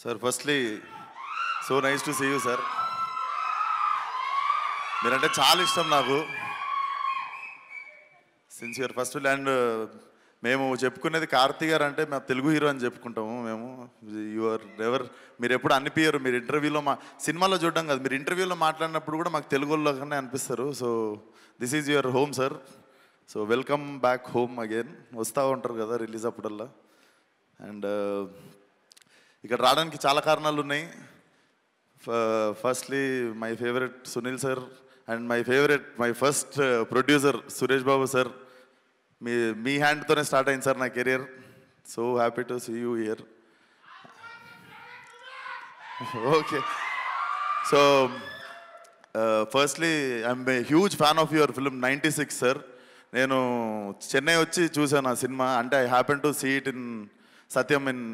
Sir, firstly, so nice to see you, sir. మీరంటే చాలా ఇష్టం నాకు. సిన్స్ యువర్ ఫస్ట్ ల్యాండ్ మేము చెప్పుకునేది కార్తీ గారు అంటే మేము తెలుగు హీరో అని చెప్పుకుంటాము మేము. యువర్ ఎవర్ మీరు ఎప్పుడు అనిపించరు. మీరు ఇంటర్వ్యూలో సినిమాలో చూడడం కాదు, మీరు ఇంటర్వ్యూలో మాట్లాడినప్పుడు కూడా మాకు తెలుగులో కన్నా అనిపిస్తారు. So this is your home sir. So welcome back home again. వస్తూ ఉంటారు కదా రిలీజ్ అప్పుడల్లా. అండ్ ఇక్కడ రావడానికి చాలా కారణాలు ఉన్నాయి. Firstly my favourite Sunil sir and my first producer Suresh Babu sir. మీ హ్యాండ్తోనే స్టార్ట్ అయింది సార్ నా career. So happy to see you here. Okay, so firstly I'm a huge fan of your film 96 sir. నేను చెన్నై వచ్చి చూసాను ఆ సినిమా. అంటే I happen to see it in Sathyam in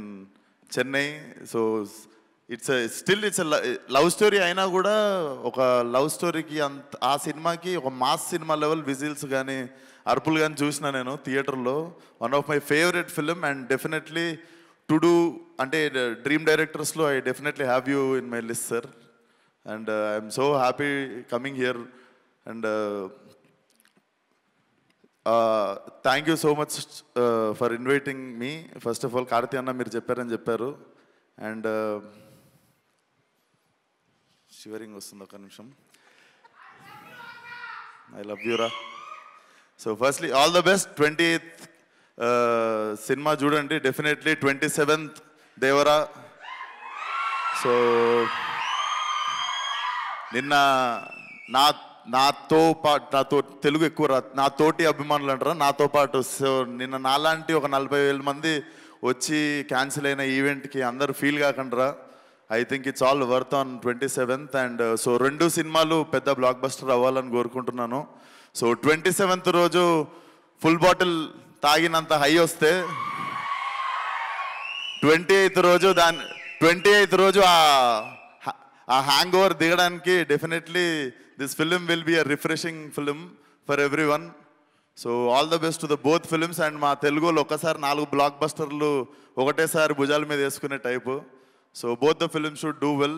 Chennai. So it's love story అయినా కూడా ఒక లవ్ స్టోరీకి ఆ సినిమాకి ఒక మాస్ సినిమా లెవెల్ విజిల్స్ కానీ అరుపులు కానీ చూసిన నేను థియేటర్లో. One of my favourite film and definitely to do అంటే డ్రీమ్ డైరెక్టర్స్లో I definitely have you in my list sir. And I'm so happy coming here. And thank you so much for inviting me. First of all Karthi అన్న మీరు చెప్పారని చెప్పారు. And shivering వస్తుంది, ఒక నిమిషం. I love you రా. So firstly all the best. 28th cinema చూడండి definitely. 27th Devara. So నిన్న నాతో తెలుగు ఎక్కువ నా తోటి అభిమానులు అంటారా, నాతో పాటు. సో నిన్న నాలాంటి ఒక 40,000 మంది వచ్చి క్యాన్సిల్ అయిన ఈవెంట్కి అందరు ఫీల్ కాకుండా I think it's all worth on 27th. And so 2 సినిమాలు పెద్ద బ్లాక్ బస్టర్ అవ్వాలని కోరుకుంటున్నాను. సో 27th రోజు ఫుల్ బాటిల్ తాగినంత హై వస్తే 28th రోజు ఆ హ్యాంగ్ ఓవర్ దిగడానికి definitely this film will be a refreshing film for every one. So all the best to the both films. And మా తెలుగులో ఒక్కసారి 4 బ్లాక్ బస్టర్లు ఒకటేసారి భుజాల మీద వేసుకునే type. So both the films should do well.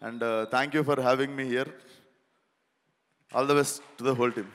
And thank you for having me here. All the best to the whole team.